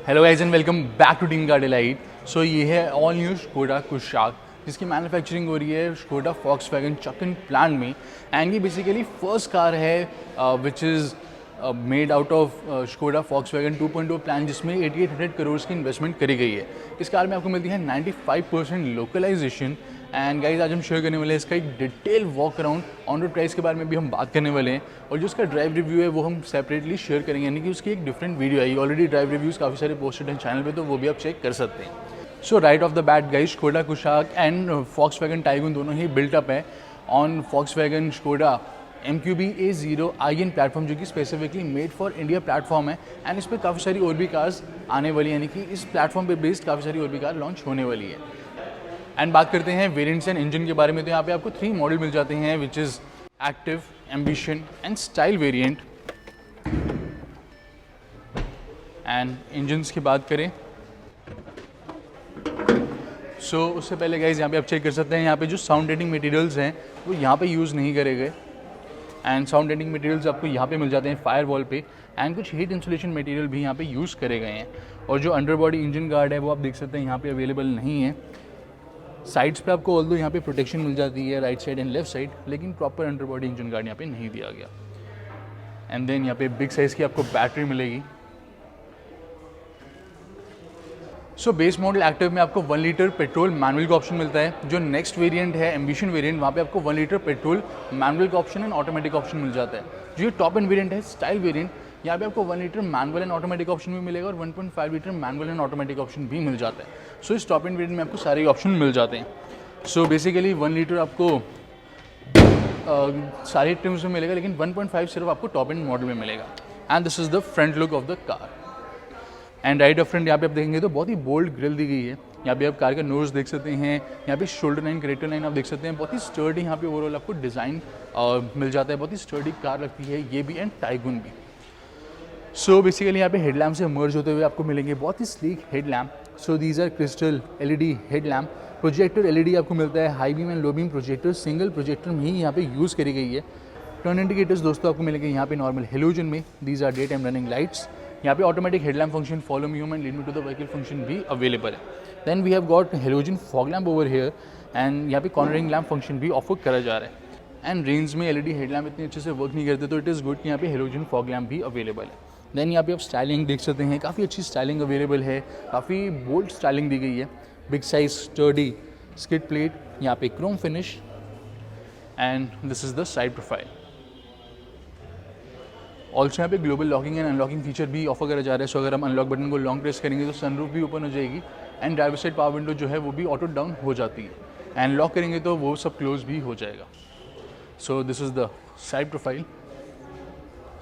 Hello guys and welcome back to team car delight. So ये है all new Skoda Kushaq जिसकी manufacturing हो रही है स्कोडा फॉक्सवैगन चक्कन प्लांट में। एंड ये बेसिकली फर्स्ट कार है which is made out of Skoda Volkswagen 2.0 plan जिसमें 8800 करोड़ की इन्वेस्टमेंट करी गई है। इस कार में आपको मिलती है 95% लोकलाइजेशन। एंड गाइज आज हम शेयर करने वाले हैं इसका एक detail walk around, on road price के बारे में भी हम बात करने वाले हैं और जो उसका ड्राइव रिव्यू है वो हम सेपरेटली शेयर करेंगे, यानी कि उसकी एक different video I already. Drive reviews काफ़ी सारे पोस्टेड हैं चैनल पे, तो वो भी आप चेक कर सकते हैं। So right off the bat guys Skoda Kushaq and Volkswagen Taigun दोनों ही बिल्टअप है on Volkswagen Skoda MQB A0 IN platform, जो कि specifically made for India platform है। एंड इस पर काफ़ी सारी और भी कार्स आने वाली है, यानी कि इस प्लेटफॉर्म पे बेस्ड काफ़ी सारी और भी कार लॉन्च होने वाली है। एंड बात करते हैं वेरिएंट्स एंड इंजन के बारे में, तो यहाँ पे आपको 3 मॉडल मिल जाते हैं which is active, ambition and style variant. And engines की बात करें सो उससे पहले गाइज यहाँ पे आप चेक कर सकते हैं, यहाँ पे जो साउंड रेटिंग मटेरियल्स हैं वो यहाँ पे यूज़ नहीं करे गए। एंड साउंड रेटिंग मटेरियल्स आपको यहाँ पे मिल जाते हैं फायर वॉल पे। एंड कुछ हीट इंसुलेशन मटेरियल भी यहाँ पे यूज़ करे गए हैं। और जो अंडर बॉडी इंजन गार्ड है वो आप देख सकते हैं यहाँ पे अवेलेबल नहीं है। साइड्स पे आपको ऑल्दो यहाँ पे प्रोटेक्शन मिल जाती है right side and left side, लेकिन proper under body engine guard यहाँ पे नहीं दिया गया। एंड देन यहाँ पे बिग साइज़ की आपको बैटरी मिलेगी। सो बेस मॉडल एक्टिव में आपको 1 लीटर पेट्रोल मैनुअल का ऑप्शन मिलता है। जो नेक्स्ट वेरिएंट है एम्बिशन वेरिएंट, वहाँ पे आपको 1 लीटर पेट्रोल मैनुअल का ऑप्शन एंड ऑटोमेटिक ऑप्शन मिल जाता है। जो ये टॉप एंड वेरिएंट है स्टाइल वेरिएंट, यहाँ पे आपको 1 litre manual and automatic option भी मिलेगा और 1.5 litre manual and automatic option भी मिल जाता है। सो इस टॉप एंड वेरिएंट में आपको सारे ऑप्शन मिल जाते हैं। सो बेसिकली 1 लीटर आपको सारे ट्रिम्स में मिलेगा, लेकिन 1.5 सिर्फ आपको टॉप एंड मॉडल में मिलेगा। And this is the front look of the car. And right of front यहाँ पे आप देखेंगे तो बहुत ही बोल्ड ग्रिल दी गई है। यहाँ पे आप कार का नोज देख सकते हैं, यहाँ पे शोल्डर लाइन, करेक्टर लाइन आप देख सकते हैं। बहुत ही स्टर्डी यहाँ पे ओवरऑल आपको डिज़ाइन मिल जाता है। बहुत ही स्टर्डी कार लगती है ये भी एंड टाइगून भी। सो बेसिकली यहाँ पे हेडलैम्प से मर्ज होते हुए आपको मिलेंगे बहुत ही sleek headlamp. So these are crystal LED headlamp. Projector LED आपको मिलता है, high beam and low beam projector single projector में ही यहाँ पे यूज़ करी गई है। टर्न इंडिकेटर्स दोस्तों आपको मिलेंगे यहाँ पे नॉर्मल हेलोजन में। These are day time running lights. यहाँ पे automatic headlamp function, follow me home and lead me to the vehicle function भी अवेलेबल है। Then we have got halogen fog lamp over here and यहाँ पे cornering lamp function भी offer करा जा रहा है। एंड रेंज में LED हेडलैम्प इतने अच्छे से वर्क नहीं करते, तो इट इज़ गुड कि यहाँ पे हेलोजन फॉग लैम्प भी अवेलेबल है। देन यहाँ पे आप स्टाइलिंग देख सकते हैं, काफ़ी अच्छी स्टाइलिंग अवेलेबल है, काफ़ी बोल्ड स्टाइलिंग दी गई है। Big size sturdy skid plate, यहाँ पे Chrome finish and this is the side profile. Also यहाँ पे global locking and unlocking feature भी ऑफर करा जा रहा है। सो अगर हम अनलॉक बटन को लॉन्ग प्रेस करेंगे तो सनरूफ भी ओपन हो जाएगी and driver side power window जो है वो भी ऑटो डाउन हो जाती है। एंड लॉक करेंगे तो वो सब क्लोज भी हो जाएगा। So this is the side profile.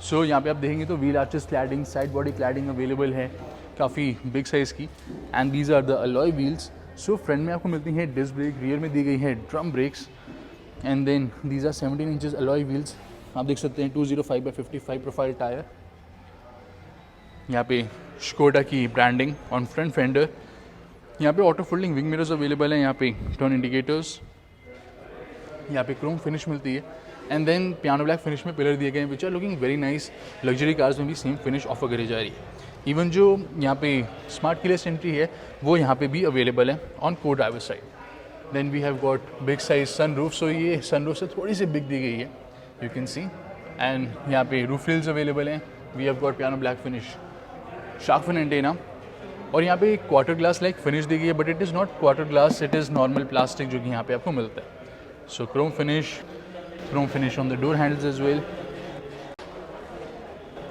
So यहाँ पे आप देखेंगे तो wheel arches cladding, side body cladding available है काफ़ी बिग साइज़ की। And these are the alloy wheels. So front में आपको मिलती है डिस्क ब्रेक, रियर में दी गई है drum brakes. And then these are 17 inches alloy wheels. आप देख सकते हैं 205/55 प्रोफाइल टायर। यहाँ पे स्कोडा की ब्रांडिंग ऑन फ्रंट फेंडर। यहाँ पे auto folding wing mirrors available है। यहाँ पे टर्न इंडिकेटर्स, यहाँ पे क्रोम फिनिश मिलती है। And then piano black finish में पिलर दिए गए हैं which are looking very nice. Luxury cars में भी सेम फिनिश ऑफर करी जा रही है। इवन जो यहाँ पे स्मार्ट कीलेस एंट्री है वो यहाँ पे भी अवेलेबल है ऑन को driver side. Then we have got big size sunroof. So ये सनरूफ से थोड़ी सी बिग दी गई है, यू कैन सी। एंड यहाँ पे रूफ रिल्स अवेलेबल हैं। We have got piano black finish, shark fin antenna और यहाँ पे क्वार्टर ग्लास लाइक फिनिश दी गई है, but it is not quarter glass, it is normal plastic जो कि यहाँ पे आपको मिलता है। So chrome finish on the door handles as well.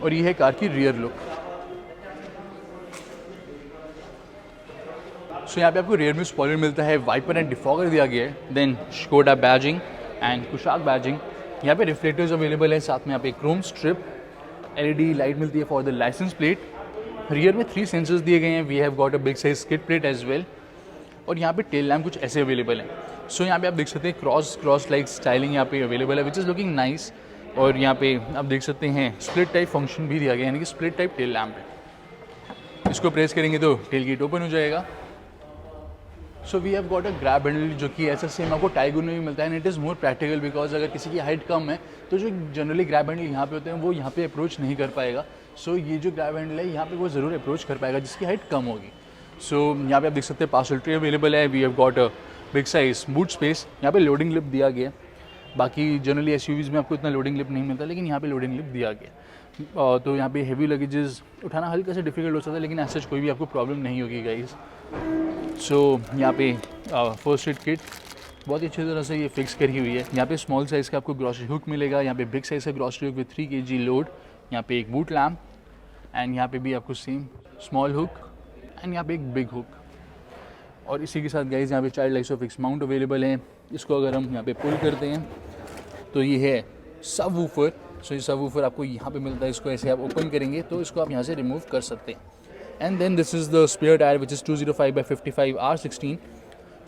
और ये है कार की रियर लुक। सो यहाँ पे आपको रियर में स्पॉइलर मिलता है, वाइपर एंड डिफॉगर दिया गया है। Then Skoda badging and Kushaq badging. यहाँ पे रिफ्लेक्टर्स अवेलेबल है, साथ में यहाँ पे क्रोम स्ट्रिप LED लाइट मिलती है for the license plate. Rear में 3 सेंसर्स दिए गए हैं। We have got a big size skid plate as well. और यहाँ पे टेल लैम्प कुछ ऐसे अवेलेबल हैं। सो यहाँ पे आप देख सकते हैं क्रॉस लाइक स्टाइलिंग यहाँ पे अवेलेबल है विच इज़ लुकिंग नाइस। और यहाँ पे आप देख सकते हैं स्प्लिट टाइप फंक्शन भी दिया गया है, यानी कि स्प्लिट टाइप टेल लैम्प है। इसको प्रेस करेंगे तो टेल गेट ओपन हो जाएगा। So we have got a grab handle जो कि ऐसा सेम आपको टाइगून में भी मिलता है। And it is more practical because अगर किसी की हाइट कम है तो जो जनरली ग्रैब हैंडल यहाँ पे होते हैं वो यहाँ पे अप्रोच नहीं कर पाएगा। सो ये जो ग्रैब हैंडल है यहाँ पे वो ज़रूर अप्रोच कर पाएगा, जिसकी हाइट कम होगी। सो यहाँ पे आप देख सकते हैं पार्सल ट्रे अवेलेबल है। We have got a big size boot space. यहाँ पे लोडिंग लिप दिया गया। बाकी जनरली एसयूवीज़ में आपको इतना लोडिंग लिप नहीं मिलता, लेकिन यहाँ पे लोडिंग लिप दिया गया। तो यहाँ पे हेवी लगेजेस उठाना हल्का से डिफिकल्ट हो सकता है, लेकिन ऐसा कोई भी आपको प्रॉब्लम नहीं होगी गाइस। सो यहाँ पे फर्स्ट एड किट बहुत ही अच्छी तरह से ये फिक्स करी हुई है। यहाँ पे स्मॉल साइज़ का आपको ग्रॉसरी हुक मिलेगा। यहाँ पे बिग साइज़ का grocery hook with 3 kg load. यहाँ पे एक बूट लैम्प एंड यहाँ पे भी आपको सेम स्मॉल हुक एंड यहाँ पे एक बिग हुक। और इसी के साथ गाइस यहाँ पे चाइल्ड आइसोफिक्स माउंट अवेलेबल है। इसको अगर हम यहाँ पे पुल करते हैं तो ये है सब वूफर। सो ये सब वूफर आपको यहाँ पे मिलता है। इसको ऐसे आप ओपन करेंगे तो इसको आप यहाँ से रिमूव कर सकते हैं। And then this is the spare tyre which is 205/55 R16।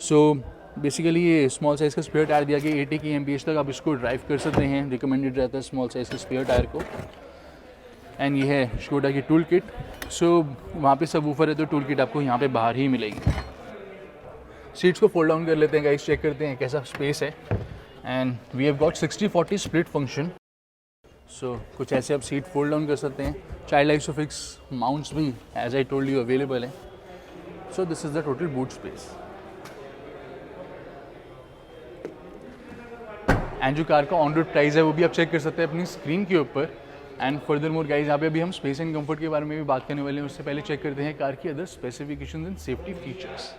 So basically ये स्मॉल साइज़ का स्पेयर टायर दिया गया। 80 kmph तक आप इसको ड्राइव कर सकते हैं। रिकमेंडेड रहता है स्मॉल साइज़ के स्पेयर टायर को। एंड ये है शोडा की टूल किट। सो वहाँ पे सब वूफर है तो टूल किट आपको यहाँ पे बाहर ही मिलेगी। सीट्स को फोल्ड डाउन कर लेते हैं गाइस, चेक करते हैं कैसा स्पेस है। And we have got 60/40 split function. So कुछ ऐसे आप सीट फोल्ड डाउन कर सकते हैं। चाइल्ड आइसोफिक्स माउंट्स भी as I told you available है। So this is the total boot space. And जो कार का ऑन रोड प्राइस है वो भी आप चेक कर सकते हैं अपनी स्क्रीन के ऊपर। एंड फर्दर मोर गाइज यहाँ पे अभी हम स्पेस एंड कंफर्ट के बारे में भी बात करने वाले हैं। उससे पहले चेक करते हैं कार की other specifications and safety features.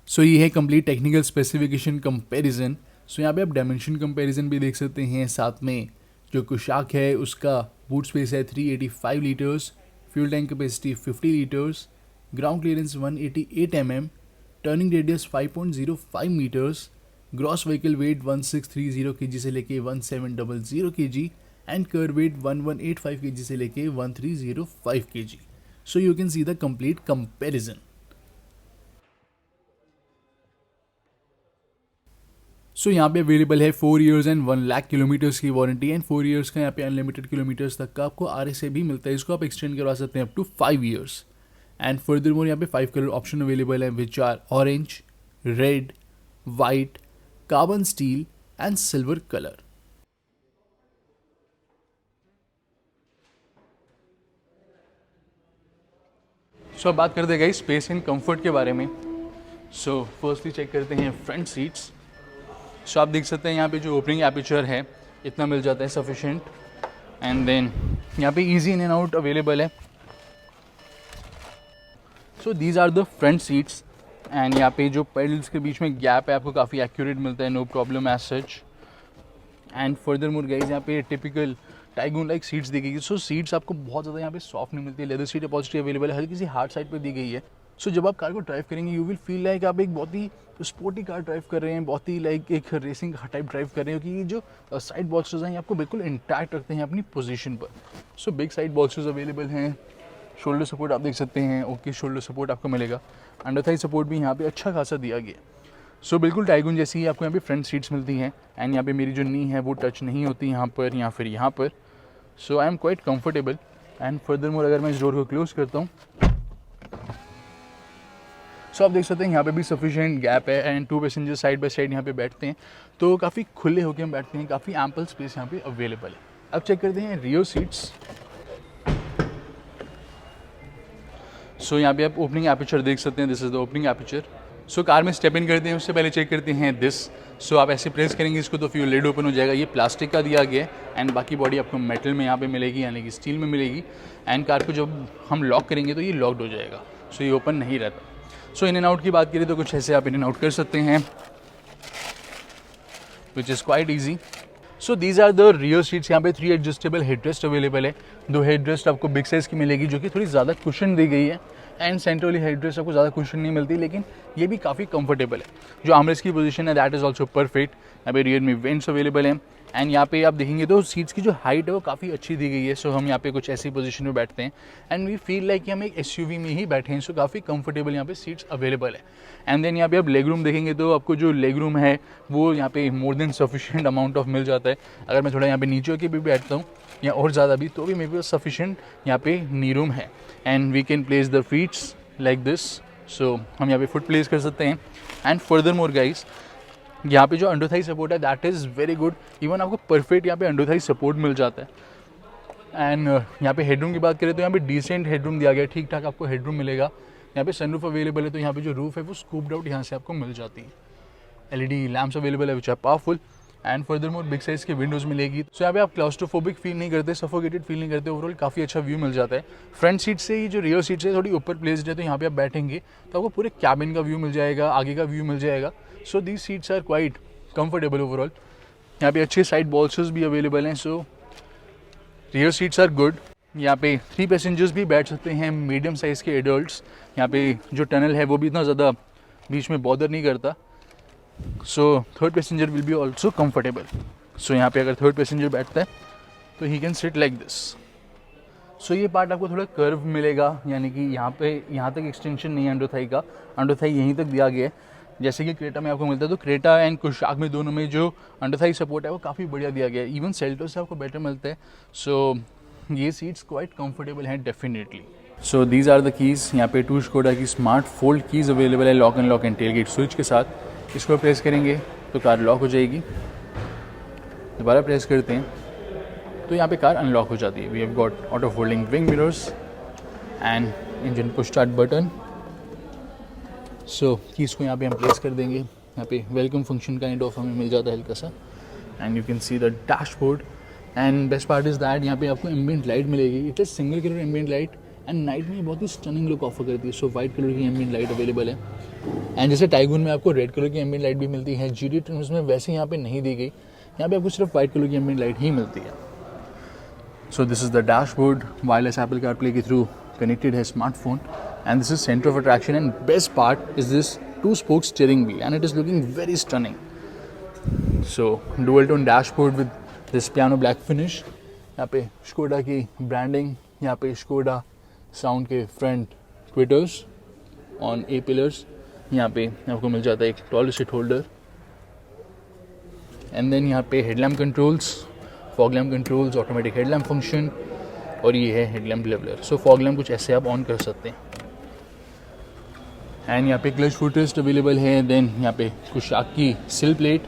So ये है complete technical specification comparison. So यहाँ पे आप डायमेंशन कंपैरिजन भी देख सकते हैं। साथ में जो कुशाक है उसका बूट स्पेस है 385 litres, fuel tank capacity 50 litres, ground clearance 188 mm, turning radius 5.05 metres, gross vehicle weight 1630 kg से लेके 1700 kg and kerb weight 1185 kg से लेके 1305 kg। So you can see the complete comparison. So यहाँ पे available है 4 years and 1 lakh kilometres की warranty and 4 years का यहाँ पे अनलिमिटेड किलोमीटर्स तक का आपको RSA भी मिलता है। इसको आप एक्सटेंड करवा सकते हैं up to 5 years। And further more यहाँ पे 5 कलर ऑप्शन अवेलेबल है which are orange, red, white, carbon steel and silver colour. So अब बात करते हैं गाइस स्पेस एंड कंफर्ट के बारे में। सो फर्स्टली चेक करते हैं फ्रंट सीट्स। सो आप देख सकते हैं यहाँ पे जो ओपनिंग एपर्चर है इतना मिल जाता है सफिशिएंट। एंड देन यहाँ पे easy in and out available है। So these are the front seats. And यहाँ पे जो पेडल्स के बीच में गैप है आपको काफ़ी एक्यूरेट मिलता है, no problem as such. And further more guys यहाँ पे टिपिकल टाइगून लाइक सीट्स दी गई है। सो सीट्स आपको बहुत ज़्यादा यहाँ पे सॉफ्ट नहीं मिलती है। लेदर सीट अपॉजिटी अवेलेबल है, हल्की सी हार्ड साइड पे दी गई है। सो जब आप कार को ड्राइव करेंगे यू विल फील लाइक आप एक बहुत ही स्पोर्टी कार ड्राइव कर रहे हैं, बहुत ही लाइक एक रेसिंग टाइप ड्राइव कर रहे हैं, क्योंकि ये जो साइड बॉक्सेस हैं आपको बिल्कुल इंटैक्ट रखते हैं अपनी पोजीशन पर। So big side boxes available हैं। शोल्डर सपोर्ट आप देख सकते हैं, ओके शोल्डर सपोर्ट आपको मिलेगा। अंडर थाई सपोर्ट भी यहाँ पे अच्छा खासा दिया गया। सो बिल्कुल टाइगून जैसी ही आपको यहाँ पे फ्रंट सीट्स मिलती हैं। एंड यहाँ पे मेरी जो नी है वो टच नहीं होती यहाँ पर या फिर यहाँ पर। So I am quite comfortable. And further more अगर मैं इस डोर को क्लोज करता हूँ सो आप देख सकते हैं यहाँ पे भी सफिशिएंट गैप है। And 2 passenger side by side यहाँ पे बैठते हैं तो काफ़ी खुले होकर हम बैठते हैं, काफ़ी एम्पल स्पेस यहाँ पे अवेलेबल है। अब चेक करते हैं रियर सीट्स। सो यहाँ पे आप ओपनिंग एपर्चर देख सकते हैं, this is the opening aperture. So car में स्टेप इन करते हैं उससे पहले चेक करते हैं दिस। सो आप ऐसे प्रेस करेंगे इसको तो फ्यूल लिड ओपन हो जाएगा। ये प्लास्टिक का दिया गया है एंड बाकी बॉडी आपको मेटल में यहाँ पे मिलेगी, यानी कि स्टील में मिलेगी। एंड कार को जब हम लॉक करेंगे तो ये लॉक्ड हो जाएगा। सो ये ओपन नहीं रहता। सो इन एंड आउट की बात करें तो कुछ ऐसे आप इन एंड आउट कर सकते हैं, which is quite easy. So these are the rear seats. यहाँ पे 3 एडजस्टेबल हेडरेस्ट अवेलेबल है। 2 हेडरेस्ट आपको बिग साइज़ की मिलेगी जो कि थोड़ी ज़्यादा कुशन दी गई है। एंड सेंट्रली हेडरेस्ट आपको ज़्यादा कुशन नहीं मिलती, लेकिन ये भी काफ़ी कंफर्टेबल है। जो आर्मरेस्ट की पोजीशन है दैट इज़ ऑल्सो परफेक्ट। यहाँ पे रियर में वेंट्स अवेलेबल हैं। एंड यहाँ पे आप देखेंगे तो सीट्स की जो हाइट है वो काफ़ी अच्छी दी गई है। सो हम यहाँ पे कुछ ऐसी पोजीशन में बैठते हैं एंड वी फील लाइक कि हम एक SUV में ही बैठे हैं। सो काफ़ी कंफर्टेबल यहाँ पे सीट्स अवेलेबल है। एंड देन यहाँ पे आप लेग रूम देखेंगे तो आपको जो लेग रूम है वो यहाँ पे more than sufficient amount of मिल जाता है। अगर मैं थोड़ा यहाँ पे नीचे होकर भी बैठता हूँ या और ज़्यादा भी तो भी मेरे पास सफिशिएंट यहाँ पे नी रूम है। And we can place the feets like this so हम यहाँ पे फुट प्लेस कर सकते हैं. एंड फर्दर मोर गाइस, यहाँ पे जो अंडर थाई सपोर्ट है that is very good. Even आपको परफेक्ट यहाँ पे अंडर थाई सपोर्ट मिल जाता है. एंड यहाँ पे हेडरूम की बात करें तो यहाँ पे डिसेंट हेडरूम दिया गया है, ठीक ठाक आपको हेडरूम मिलेगा. यहाँ पे सनरूफ अवेलेबल है, तो यहाँ पे जो रूफ है वो स्कूप्ड आउट यहाँ से आपको मिल जाती है. एलईडी लैम्प्स अवेलेबल है which are powerful. And further more big size की विंडोज़ मिलेगी. सो यहाँ पे आप क्लाउस्ट्रोफोबिक फील नहीं करते, सफोकेटेड फील नहीं करते. ओवरऑल काफ़ी अच्छा व्यू मिल जाता है. फ्रंट सीट से ही जो रियर सीट्स है थोड़ी ऊपर प्लेस्ड है, तो यहाँ पे आप बैठेंगे तो आपको पूरे कैबिन का व्यू मिल जाएगा, आगे का व्यू मिल जाएगा. So these seats are quite comfortable overall. यहाँ पे अच्छे साइड बॉल्सेस भी अवेलेबल हैं. So rear seats are good. यहाँ पे 3 पैसेंजर्स भी बैठ सकते हैं, मीडियम साइज़ के एडल्ट्स. यहाँ पे जो टनल है वो भी इतना ज़्यादा बीच में बॉदर नहीं करता. So third passenger will be also comfortable. So यहाँ पे अगर थर्ड पैसेंजर बैठता है तो he can sit like this. So ये पार्ट आपको थोड़ा कर्व मिलेगा, यानी कि यहाँ तक एक्सटेंशन नहीं है अंडर थाई का. अंडर थाई यहीं तक दिया गया है जैसे कि क्रेटा में आपको मिलता है. तो क्रेटा एंड कुशाक में दोनों में जो अंडर थाई सपोर्ट है वो काफ़ी बढ़िया दिया गया है. इवन सेल्टो से आपको बेटर मिलता है. सो ये सीट्स क्वाइट कंफर्टेबल हैं definitely. So these are the keys. यहाँ पे 2 स्कोडा की स्मार्ट फोल्ड कीज़ अवेलेबल है lock and tailgate switch के साथ. इसको प्रेस करेंगे तो कार लॉक हो जाएगी. दोबारा प्रेस करते हैं तो यहाँ पे कार अनलॉक हो जाती है. We have got auto folding wing mirrors and engine push start button. So keys को यहाँ पे हम प्लेस कर देंगे. यहाँ पे वेलकम फंक्शन काइंड ऑफ हमें मिल जाता है हल्का सा. And you can see the dashboard. And best part is that यहाँ पे आपको एम्बिएंट लाइट मिलेगी. It is single colour ambient light and night में बहुत ही स्टनिंग लुक ऑफर करती है. सो वाइट कलर की एम्बिएंट लाइट अवेलेबल है. एंड जैसे टाइगून में आपको रेड कलर की एम्बिएंट लाइट भी मिलती है, GT ट्रिम्स में वैसे यहाँ पे नहीं दी गई. यहाँ पे आपको सिर्फ वाइट कलर की एम्बिएंट लाइट ही मिलती है. So this is the dashboard. Wireless Apple CarPlay के थ्रू कनेक्टेड है smartphone. And this is centre of attraction. And best part is this 2 spoke steering wheel and it is looking very stunning. So dual tone dashboard with this piano black finish. यहाँ पे Skoda की branding. यहाँ पे Skoda sound के front tweeters on A pillars. यहाँ पे आपको मिल जाता है एक toll seat holder. And then यहाँ पे headlamp controls, fog lamp controls, automatic headlamp function. और ये है headlamp leveller. So fog lamp कुछ ऐसे आप ऑन कर सकते हैं. एंड यहाँ पे क्लच फुटरेस्ट अवेलेबल है. देन यहाँ पे कुशाक की sill plate.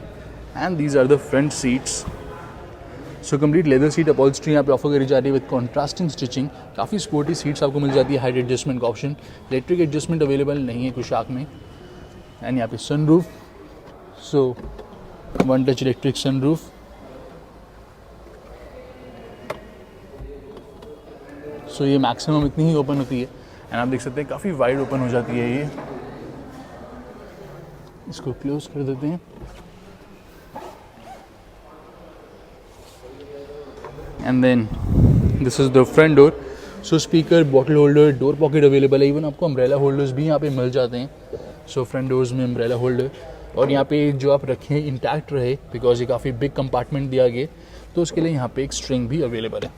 And these are the front seats. So complete leather seat upholstery यहाँ पे ऑफर करी जा रही है विद कॉन्ट्रास्टिंग स्टिचिंग. काफ़ी स्पोर्टी सीट्स आपको मिल जाती है. हाइट एडजस्टमेंट का ऑप्शन. इलेक्ट्रिक एडजस्टमेंट अवेलेबल नहीं है कुशाक में. एंड यहाँ पे sunroof. So 1 touch electric sunroof. So ये मैक्सिमम इतनी ही ओपन होती है. एंड आप देख सकते हैं काफ़ी वाइड ओपन हो जाती है ये. इसको क्लोज कर देते हैं. And then this is the front door. So speaker, bottle holder, door pocket available है. इवन आपको अम्ब्रेला होल्डर्स भी यहाँ पे मिल जाते हैं. सो फ्रंट डोर्स में अम्ब्रेला होल्डर. और यहाँ पे जो आप रखें इंटैक्ट रहे बिकॉज ये काफ़ी बिग कंपार्टमेंट दिया गया, तो उसके लिए यहाँ पे एक स्ट्रिंग भी अवेलेबल है.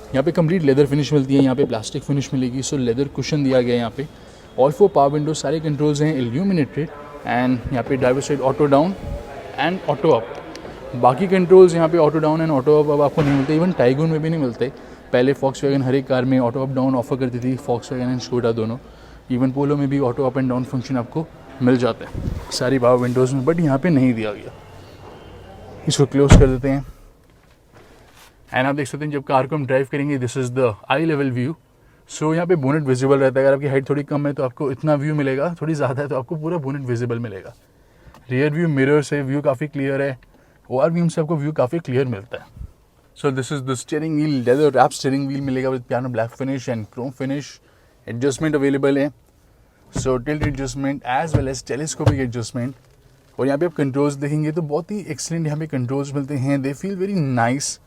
यहाँ पे कंप्लीट लेदर फिनिश मिलती है. यहाँ पे प्लास्टिक फिनिश मिलेगी. सो लेदर कुशन दिया गया है यहाँ पे. All 4 power window. सारे कंट्रोल्स हैं इल्यूमिनेटेड. एंड यहाँ पे driver side auto down and auto up. बाकी कंट्रोल्स यहाँ पे auto down and auto up अब आपको नहीं मिलते. इवन टाइगून में भी नहीं मिलते. पहले फॉक्सवैगन हर एक कार में ऑटो अप डाउन ऑफर करती थी, फॉक्सवैगन एंड स्कोडा दोनों. इवन पोलो में भी auto up and down function आपको मिल जाता है सारी पावर विंडोज़ में, बट यहाँ पे नहीं दिया गया. इसको क्लोज कर देते हैं. एंड आप देख सकते हैं जब कार को हम ड्राइव करेंगे this is the eye level view. So यहाँ पे बोनेट विजिबल रहता है. अगर आपकी हाइट थोड़ी कम है तो आपको इतना व्यू मिलेगा, थोड़ी ज़्यादा है तो आपको पूरा बोनेट विजिबल मिलेगा. रियर व्यू मिरर से व्यू काफ़ी क्लियर है. ORVM से आपको व्यू काफ़ी क्लियर मिलता है. So this is the steering wheel. Leather wrap steering wheel मिलेगा with piano black finish and chrome finish. Adjustment available है. So tilt adjustment as well as telescopic adjustment. और यहाँ पे आप कंट्रोल्स देखेंगे तो बहुत ही एक्सीलेंट यहाँ पे कंट्रोल्स मिलते हैं. They feel very nice.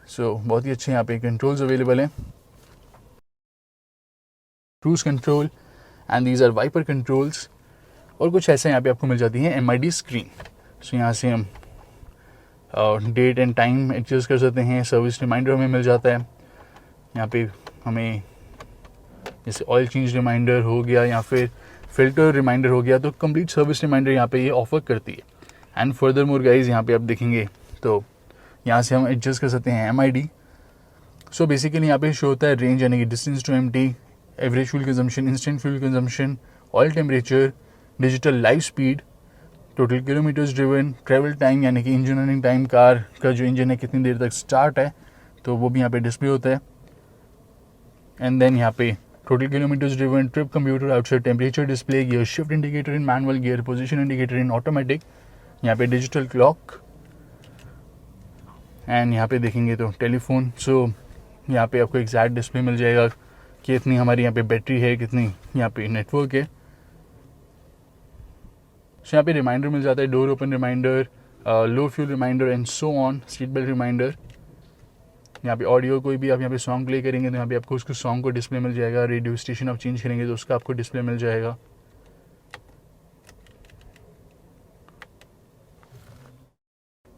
So बहुत ही अच्छे यहाँ पे कंट्रोल्स अवेलेबल हैं. Cruise control and these are wiper controls. और कुछ ऐसे यहाँ पे आपको मिल जाती है MID स्क्रीन. सो यहाँ से हम डेट एंड टाइम एडजस्ट कर सकते हैं. सर्विस रिमाइंडर हमें मिल जाता है. यहाँ पे हमें जैसे ऑयल चेंज रिमाइंडर हो गया या फिर फिल्टर रिमाइंडर हो गया, तो कंप्लीट सर्विस रिमाइंडर यहाँ पे ये ऑफर करती है. एंड फर्दर मोर गाइज यहाँ पे आप देखेंगे तो यहाँ से हम एडजस्ट कर सकते हैं MID. सो बेसिकली यहाँ पे शो होता है रेंज यानी कि distance to empty, average fuel consumption, instant fuel consumption, oil temperature, digital life speed, total kilometres driven, travel time यानी कि इंजन रनिंग टाइम, कार का जो इंजन है कितनी देर तक स्टार्ट है तो वो भी यहाँ पे डिस्प्ले होता है। एंड देन यहाँ पे total kilometres driven, trip computer, outside temperature display, gear shift indicator in manual, gear position indicator in automatic, यहाँ पे डिजिटल क्लॉक, एंड यहाँ पे देखेंगे तो टेलीफोन। सो यहाँ पे आपको एग्जैक्ट डिस्प्ले मिल जाएगा कि इतनी हमारी यहाँ पे बैटरी है, कितनी यहाँ पे नेटवर्क है। सो यहाँ पे रिमाइंडर मिल जाता है, door open reminder, low fuel reminder and so on, seat belt reminder. यहाँ पे ऑडियो कोई भी आप यहाँ पे सॉन्ग प्ले करेंगे तो यहाँ पे आपको उसको सॉन्ग को डिस्प्ले मिल जाएगा, रेडियो स्टेशन आप चेंज करेंगे तो उसका आपको डिस्प्ले मिल जाएगा।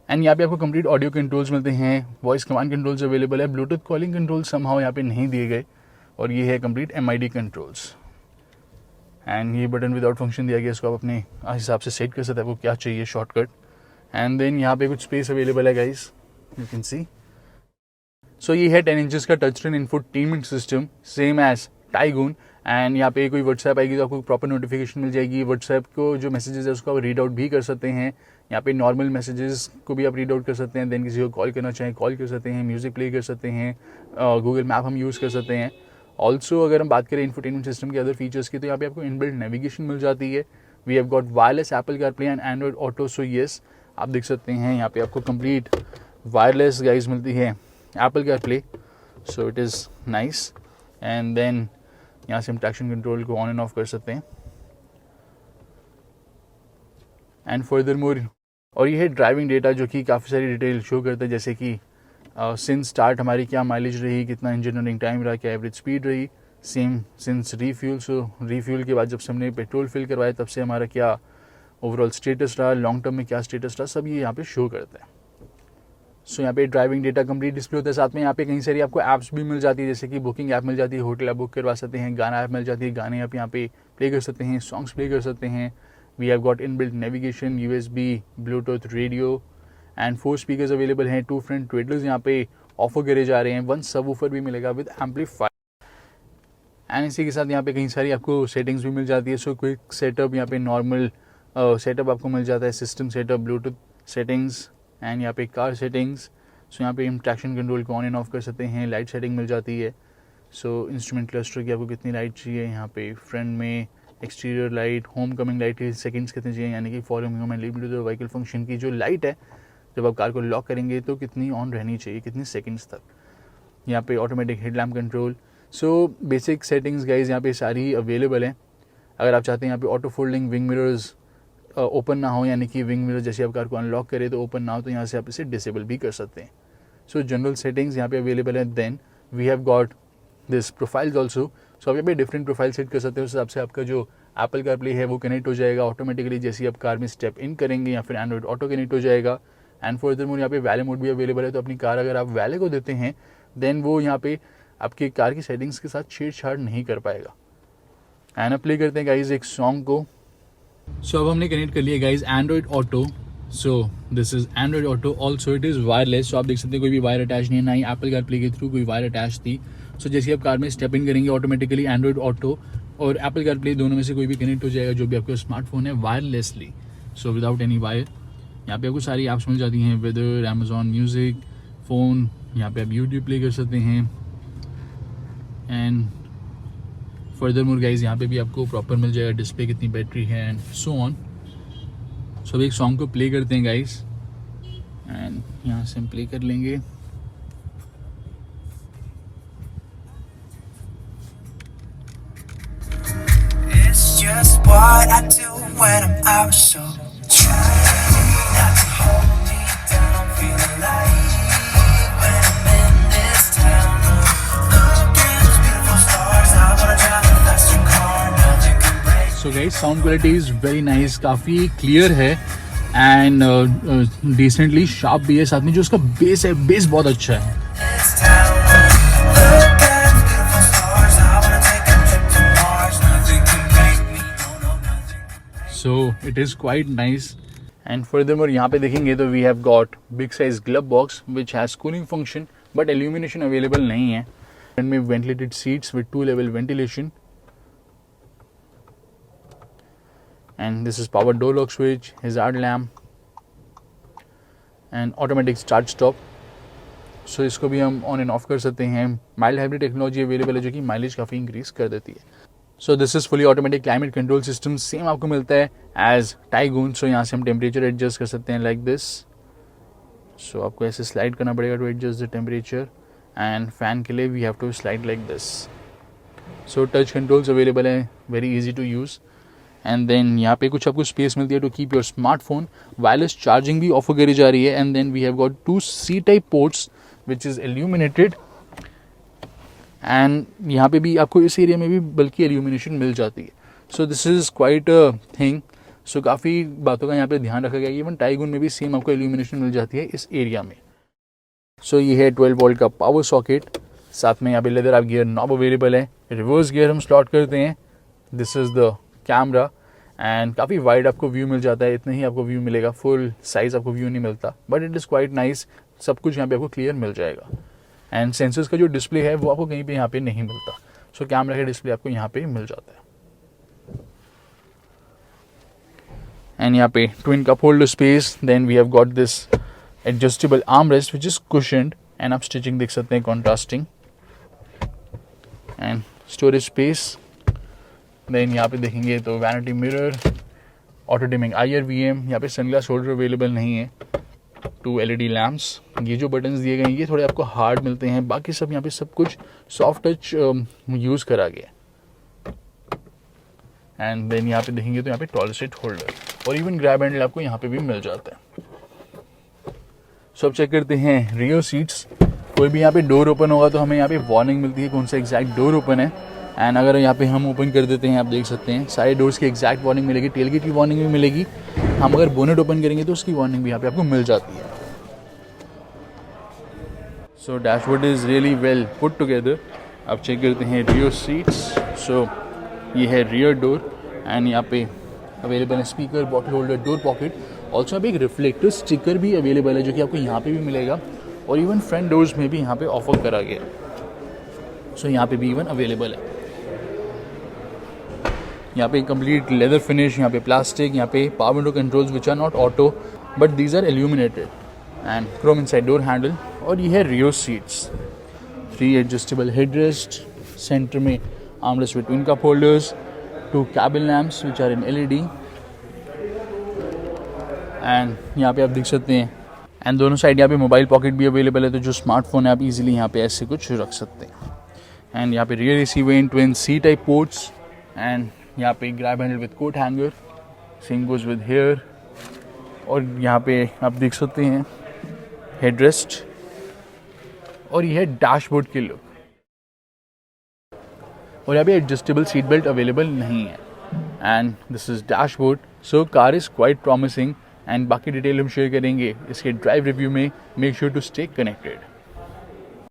एंड यहाँ पे आपको कंप्लीट ऑडियो कंट्रोल्स मिलते हैं, वॉइस कमांड कंट्रोल्स अवेलेबल है, ब्लूटूथ कॉलिंग कंट्रोल समहाउ यहाँ पे नहीं दिए गए, और ये है कंप्लीट MID कंट्रोल्स। एंड ये बटन विदाउट फंक्शन दिया गया, इसको आप अपने हिसाब से सेट कर सकते हैं, आपको क्या चाहिए शॉर्टकट। एंड देन यहाँ पे कुछ स्पेस अवेलेबल है guys, you can see. So ये है 10 इंचेस का touch screen infotainment system, same as Taigun. And यहाँ पे कोई व्हाट्सएप आएगी तो आपको प्रॉपर नोटिफिकेशन मिल जाएगी, व्हाट्सएप को जो मैसेजेस है उसको आप रीड आउट भी कर सकते हैं। यहाँ पे नॉर्मल मैसेजेस को भी आप रीड आउट कर सकते हैं, देन किसी को कॉल करना चाहें कॉल कर सकते हैं, म्यूजिक प्ले कर सकते हैं, गूगल मैप हम यूज़ कर सकते हैं। ऑल्सो अगर हम बात करें इंफोटेनमेंट सिस्टम के अदर फीचर्स की तो यहाँ पे आपको इनबिल्ट नेविगेशन मिल जाती है। We have got wireless Apple CarPlay and Android Auto. So yes, आप देख सकते हैं यहाँ पे आपको कंप्लीट वायरलेस गाइज मिलती है Apple CarPlay, so it is nice. And then यहाँ से हम ट्रैक्शन कंट्रोल को ऑन एंड ऑफ कर सकते हैं। एंड फर्दर मोर, और ये है ड्राइविंग डेटा जो कि काफ़ी सारी डिटेल शो करता है, जैसे कि सिंस स्टार्ट हमारी क्या माइलेज रही, कितना इंजन रनिंग टाइम रहा, क्या एवरेज स्पीड रही, सेम सिंस रीफ्यूल। सो रीफ्यूल के बाद जब से हमने पेट्रोल फिल करवाया तब से हमारा क्या ओवरऑल स्टेटस रहा, लॉन्ग टर्म में क्या स्टेटस रहा, सब ये यहाँ पे शो करता है। सो यहाँ पे ड्राइविंग डेटा कंप्लीट डिस्प्ले होता है। साथ में यहाँ पे कई सारी आपको ऐप्स भी मिल जाती है, जैसे कि बुकिंग ऐप मिल जाती है, होटल ऐप बुक करवा सकते हैं, गाना ऐप मिल जाती है, गाने आप यहाँ पे प्ले कर सकते हैं, सॉन्ग्स प्ले कर सकते हैं। We have got inbuilt navigation, USB, bluetooth, radio and 4 speakers available हैं। 2 फ्रंट ट्विटर्स यहाँ पे ऑफर करे जा रहे हैं, 1 सबवूफर भी मिलेगा विद एम्पलीफायर। एंड इसी के साथ यहाँ पे कई सारी आपको सेटिंग्स भी मिल जाती है। सो क्विक सेटअप, यहाँ पे नॉर्मल सेटअप आपको मिल जाता है, system setup, Bluetooth settings and यहाँ पे कार सेटिंग्स। सो यहाँ पे हम ट्रैक्शन कंट्रोल को ऑन एंड ऑफ कर सकते हैं, लाइट सेटिंग मिल जाती है। सो इंस्ट्रूमेंट क्लस्टर की आपको कितनी लाइट चाहिए, यहाँ पे फ्रंट में exterior light, home coming light के सेकंड्स कितने चाहिए, यानी कि following home and leave to the vehicle function की जो लाइट है जब आप कार को लॉक करेंगे तो कितनी ऑन रहनी चाहिए, कितनी सेकंड्स तक। यहाँ पे automatic headlamp control. So basic settings guys यहाँ पे सारी अवेलेबल हैं। अगर आप चाहते हैं यहाँ पे auto folding wing mirrors open ना हो, यानी कि विंग मिरर जैसे आप कार को अनलॉक करें तो ओपन ना हो, तो यहाँ से आप इसे डिसेबल भी कर सकते हैं। सो जनरल सेटिंग्स यहाँ पे अवेलेबल है। Then we have got this profiles also. So आप यहाँ पे डिफरेंट प्रोफाइल सेट कर सकते हैं, उस हिसाब से आपका जो एप्पल कारप्ले है वो कनेक्ट हो जाएगा ऑटोमेटिकली जैसे आप कार में स्टेप इन करेंगे, या फिर एंड्रॉइड ऑटो कनेक्ट हो जाएगा। एंड फर्दर मोड यहाँ पे वैले मोड भी अवेलेबल है, तो अपनी कार अगर आप वैले को देते हैं देन वो यहाँ पे आपकी कार की सेटिंग्स के साथ छेड़छाड़ नहीं कर पाएगा। एंड अब प्ले करते हैं गाइज एक सॉन्ग को। सो अब हमने कनेक्ट कर लिया guys Android Auto. So this is Android Auto, also it is wireless. So आप देख सकते हैं कोई भी वायर अटैच नहीं है, ना ही एप्पल कारप्ले के थ्रू कोई वायर अटैच थी। सो जैसे आप कार में स्टेप इन करेंगे ऑटोमेटिकली एंड्रॉइड ऑटो और एप्पल कारप्ले दोनों में से कोई भी कनेक्ट हो जाएगा जो भी आपका स्मार्टफोन है wirelessly, so without any wire. यहाँ पे आपको सारी ऐप्स मिल जाती हैं, वेदर, अमेजॉन म्यूज़िक, फ़ोन, यहाँ पे आप यूट्यूब प्ले कर सकते हैं। एंड फर्दर मोर गाइज यहाँ पे भी आपको प्रॉपर मिल जाएगा डिस्प्ले, कितनी बैटरी है एंड सो ऑन। सो अब एक सॉन्ग को प्ले करते हैं गाइज, एंड यहाँ से हम प्ले कर लेंगे। Just what I do when I'm out, so try not to hold me down. I'm feeling like when I'm in this town. Look at those beautiful stars. I wanna drive a faster car. Nothing can break. So guys, sound quality is very nice, काफ़ी clear है and decently sharp भी है। साथ में जो उसका base है, base बहुत अच्छा है। This town. Look at those beautiful stars. I wanna take a trip to Mars. Nothing can break me. No, no, nothing. So it is quite nice. And furthermore यहाँ पे देखेंगे तो we have got big size glove box which has cooling function but illumination available नहीं है। Front में ventilated seats with 2 level ventilation, and this is power door lock switch, hazard lamp and automatic start stop. So इसको भी हम on and off कर सकते हैं। Mild hybrid technology available है जो कि माइलेज काफ़ी इंक्रीज कर देती है। So this is fully automatic climate control system, same आपको मिलता है एज टाइगून। सो यहाँ से हम टेम्परेचर एडजस्ट कर सकते हैं लाइक दिस। सो आपको ऐसे स्लाइड करना पड़ेगा to adjust the temperature, and fan के लिए we have to slide like this. So touch controls available है, very easy to use. And then यहाँ पे कुछ आपको स्पेस मिलती है to keep your smartphone. Wireless charging भी ऑफर करी जा रही है। And then we have got 2 C-type ports which is illuminated, and यहाँ पे भी आपको इस एरिया में भी बल्कि एल्यूमिनेशन मिल जाती है। So this is quite a thing. So काफ़ी बातों का यहाँ पे ध्यान रखा गया है। इवन टाइगून में भी सेम आपको एल्यूमिनेशन मिल जाती है इस एरिया में। सो ये है 12 वोल्ट का पावर सॉकेट, साथ में यहाँ पे लेदर आप गियर नॉब अवेलेबल है। रिवर्स गियर हम स्लॉट करते हैं। This is the camera, and काफ़ी वाइड आपको व्यू मिल जाता है। इतना ही आपको व्यू मिलेगा, फुल साइज आपको व्यू नहीं मिलता, but it is quite nice. सब कुछ यहाँ पे आपको क्लियर मिल जाएगा। एंड सेंसर्स का जो डिस्प्ले है वो आपको कहीं पे यहाँ पे नहीं मिलता। सो कैमरा का डिस्प्ले आपको यहाँ पे मिल जाता है। एंड यहाँ पे twin cup holder space, then we have got this adjustable arm rest which is cushioned, and आप स्टिचिंग देख सकते हैं contrasting, and storage space. Then यहाँ पे देखेंगे तो vanity mirror, auto dimming IR/VM, यहाँ पे सनग्लास होल्डर अवेलेबल नहीं है। 2 LED लैम्प्स। ये जो बटन्स दिए गए हैं ये थोड़े आपको हार्ड मिलते हैं, बाकी सब यहाँ पे सब कुछ सॉफ्ट टच यूज़ करा गया है। एंड देन यहाँ पे देखेंगे तो यहाँ पे टॉल सीट होल्डर और इवन ग्रैब हैंडल आपको यहाँ पे भी मिल जाता है। सो अब चेक करते हैं रियर सीट्स। कोई भी यहाँ पे डोर ओपन होगा तो हमें यहाँ पे वार्निंग मिलती है कौन सा एग्जैक्ट डोर ओपन है। एंड अगर यहाँ पे हम ओपन कर देते हैं, आप देख सकते हैं सारे डोर्स की एग्जैक्ट वार्निंग मिलेगी। टेलगेट की वार्निंग भी मिलेगी। हम अगर बोनेट ओपन करेंगे तो उसकी वार्निंग भी यहाँ पे आपको मिल जाती है। So dashboard is really well put together. अब चेक करते हैं रियर सीट्स। सो ये है रियर डोर, एंड यहाँ पे अवेलेबल है speaker, bottle holder, door pocket. Also यहाँ पे एक रिफ्लेक्टर स्टिकर भी अवेलेबल है जो कि आपको यहाँ पे भी मिलेगा, और इवन फ्रंट डोर्स में भी यहाँ पे ऑफर करा गया। सो यहाँ पे भी इवन अवेलेबल है। यहाँ पे कंप्लीट लेदर फिनिश, यहाँ पे प्लास्टिक, यहाँ पे power window controls which are not auto but these are illuminated, and chrome inside door handle. और ये है rear seats, 3 adjustable headrest, centre में armrest with twin cup holders, 2 cabin lamps which are in LED, and यहाँ पे आप देख सकते हैं। एंड दोनों साइड यहाँ पे मोबाइल पॉकेट भी अवेलेबल है, तो जो स्मार्टफोन है आप इजीली यहाँ पे ऐसे कुछ रख सकते हैं। एंड यहाँ पे rear AC vent, twin C-type ports, and यहाँ पे grab handle with coat hanger, same goes with here. और यहाँ पे आप देख सकते हैं हेडरेस्ट, और ये है डैशबोर्ड की लुक। और यहाँ पे एडजस्टेबल सीट बेल्ट अवेलेबल नहीं है, and this is dashboard. So car is quite promising, and बाकी डिटेल हम शेयर करेंगे इसके ड्राइव रिव्यू में। Make sure to stay connected.